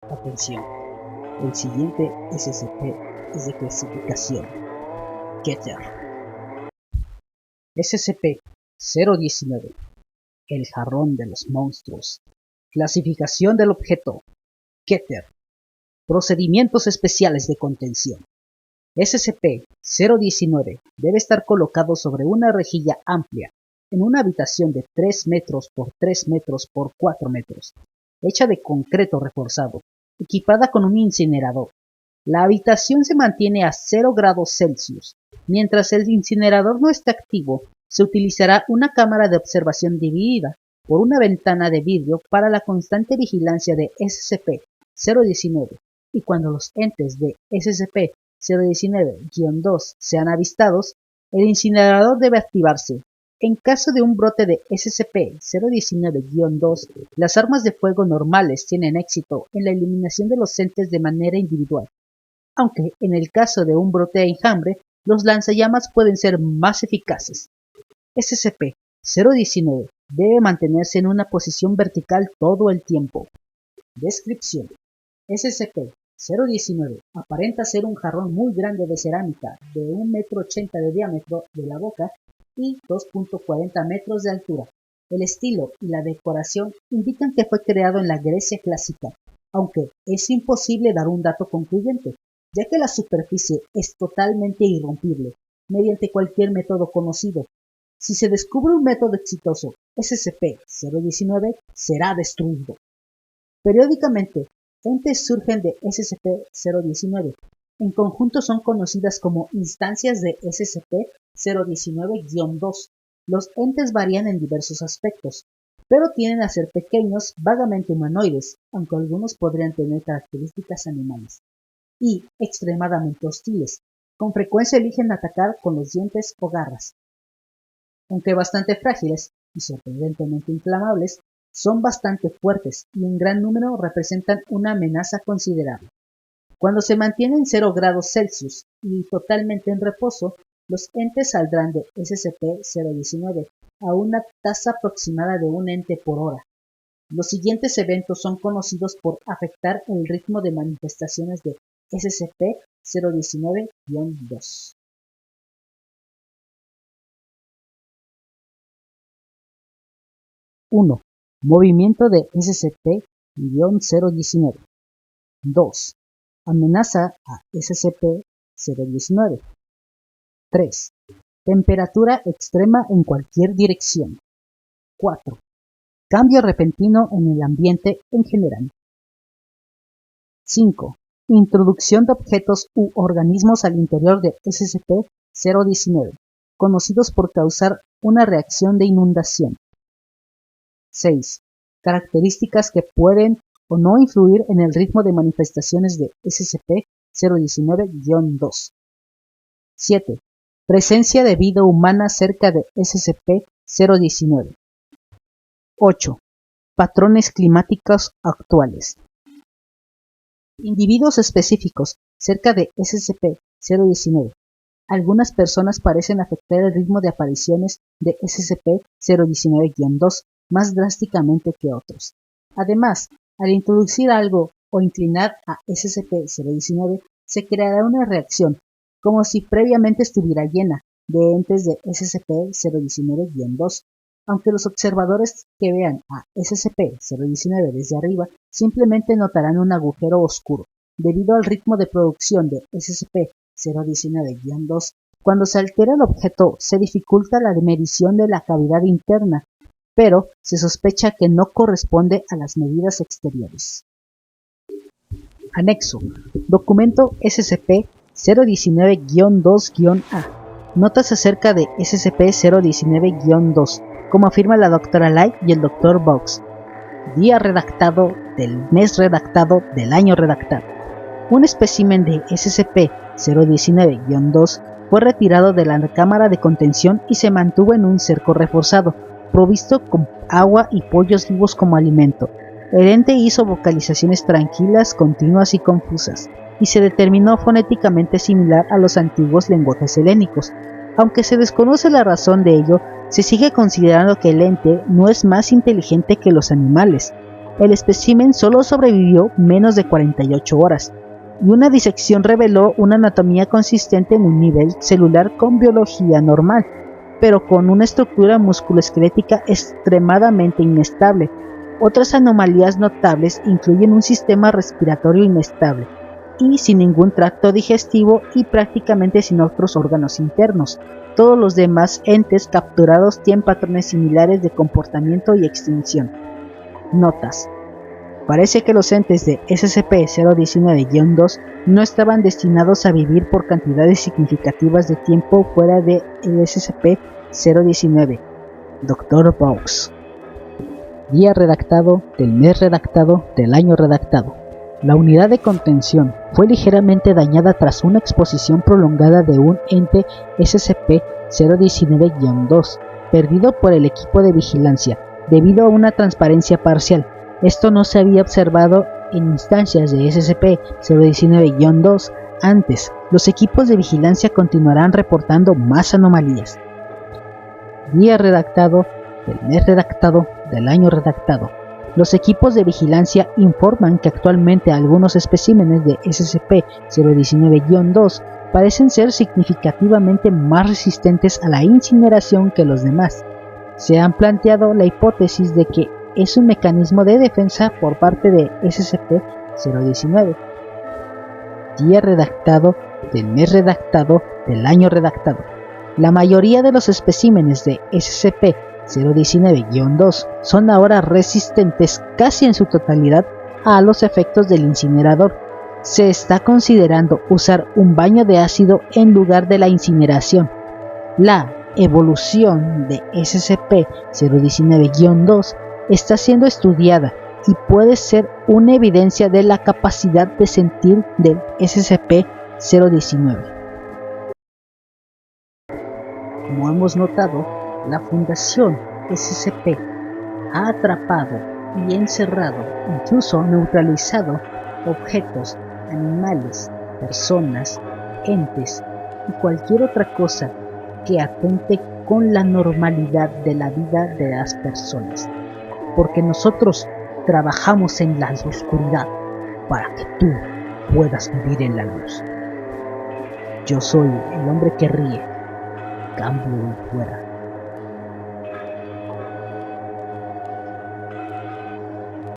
Atención, el siguiente SCP es de clasificación Keter. SCP-019, el jarrón de los monstruos. Clasificación del objeto Keter. Procedimientos especiales de contención. SCP-019 debe estar colocado sobre una rejilla amplia en una habitación de 3 metros por 3 metros por 4 metros, hecha de concreto reforzado, equipada con un incinerador. La habitación se mantiene a 0 grados Celsius. Mientras el incinerador no esté activo, se utilizará una cámara de observación dividida por una ventana de vidrio para la constante vigilancia de SCP-019, y cuando los entes de SCP-019-2 sean avistados, el incinerador debe activarse. En caso de un brote de SCP-019-2, las armas de fuego normales tienen éxito en la eliminación de los entes de manera individual, aunque en el caso de un brote de enjambre, los lanzallamas pueden ser más eficaces. SCP-019 debe mantenerse en una posición vertical todo el tiempo. Descripción: SCP-019 aparenta ser un jarrón muy grande de cerámica de 1,80 m de diámetro de la boca y 2,40 metros de altura. El estilo y la decoración indican que fue creado en la Grecia clásica, aunque es imposible dar un dato concluyente, ya que la superficie es totalmente irrompible mediante cualquier método conocido. Si se descubre un método exitoso, SCP-019 será destruido. Periódicamente, entes surgen de SCP-019. En conjunto son conocidas como instancias de SCP-019-2. Los entes varían en diversos aspectos, pero tienden a ser pequeños, vagamente humanoides, aunque algunos podrían tener características animales, y extremadamente hostiles. Con frecuencia eligen atacar con los dientes o garras. Aunque bastante frágiles y sorprendentemente inflamables, son bastante fuertes y en gran número representan una amenaza considerable. Cuando se mantienen 0 grados Celsius y totalmente en reposo, los entes saldrán de SCP-019 a una tasa aproximada de un ente por hora. Los siguientes eventos son conocidos por afectar el ritmo de manifestaciones de SCP-019-2. 1. Movimiento de SCP-019. 2. Amenaza a SCP-019. 3. Temperatura extrema en cualquier dirección. 4. Cambio repentino en el ambiente en general. 5. Introducción de objetos u organismos al interior de SCP-019, conocidos por causar una reacción de inundación. 6. Características que pueden o no influir en el ritmo de manifestaciones de SCP-019-2. 7. Presencia de vida humana cerca de SCP-019. 8. Patrones climáticos actuales. Individuos específicos cerca de SCP-019. Algunas personas parecen afectar el ritmo de apariciones de SCP-019-2 más drásticamente que otros. Además, al introducir algo o inclinar a SCP-019, se creará una reacción, como si previamente estuviera llena, de entes de SCP-019-2. Aunque los observadores que vean a SCP-019 desde arriba simplemente notarán un agujero oscuro, debido al ritmo de producción de SCP-019-2. Cuando se altera el objeto, se dificulta la medición de la cavidad interna, pero se sospecha que no corresponde a las medidas exteriores. Anexo. Documento SCP-019-2-A. Notas acerca de SCP-019-2, como afirma la Dra. Light y el Dr. Box. Día redactado del mes redactado del año redactado. Un espécimen de SCP-019-2 fue retirado de la cámara de contención y se mantuvo en un cerco reforzado, provisto con agua y pollos vivos como alimento. El ente hizo vocalizaciones tranquilas, continuas y confusas, y se determinó fonéticamente similar a los antiguos lenguajes helénicos. Aunque se desconoce la razón de ello, se sigue considerando que el ente no es más inteligente que los animales. el espécimen solo sobrevivió menos de 48 horas, y una disección reveló una anatomía consistente en un nivel celular con biología normal, pero con una estructura musculoesquelética extremadamente inestable. Otras anomalías notables incluyen un sistema respiratorio inestable y sin ningún tracto digestivo y prácticamente sin otros órganos internos. Todos los demás entes capturados tienen patrones similares de comportamiento y extinción. Notas. Parece que los entes de SCP-019-2 no estaban destinados a vivir por cantidades significativas de tiempo fuera de SCP-019. Dr. Box. Día redactado, del mes redactado, del año redactado. La unidad de contención fue ligeramente dañada tras una exposición prolongada de un ente SCP-019-2, perdido por el equipo de vigilancia, debido a una transparencia parcial. Esto no se había observado en instancias de SCP-019-2 antes. Los equipos de vigilancia continuarán reportando más anomalías. Día redactado, del mes redactado, del año redactado. Los equipos de vigilancia informan que actualmente algunos especímenes de SCP-019-2 parecen ser significativamente más resistentes a la incineración que los demás. Se han planteado la hipótesis de que es un mecanismo de defensa por parte de SCP-019. Día redactado, del mes redactado, del año redactado. La mayoría de los especímenes de SCP-019-2 son ahora resistentes casi en su totalidad a los efectos del incinerador. Se está considerando usar un baño de ácido en lugar de la incineración. La evolución de SCP-019-2 está siendo estudiada y puede ser una evidencia de la capacidad de sentir del SCP-019. Como hemos notado, la Fundación SCP ha atrapado y encerrado, incluso neutralizado, objetos, animales, personas, entes y cualquier otra cosa que atente con la normalidad de la vida de las personas. Porque nosotros trabajamos en la oscuridad para que tú puedas vivir en la luz. Yo soy el hombre que ríe. Cambio y fuera.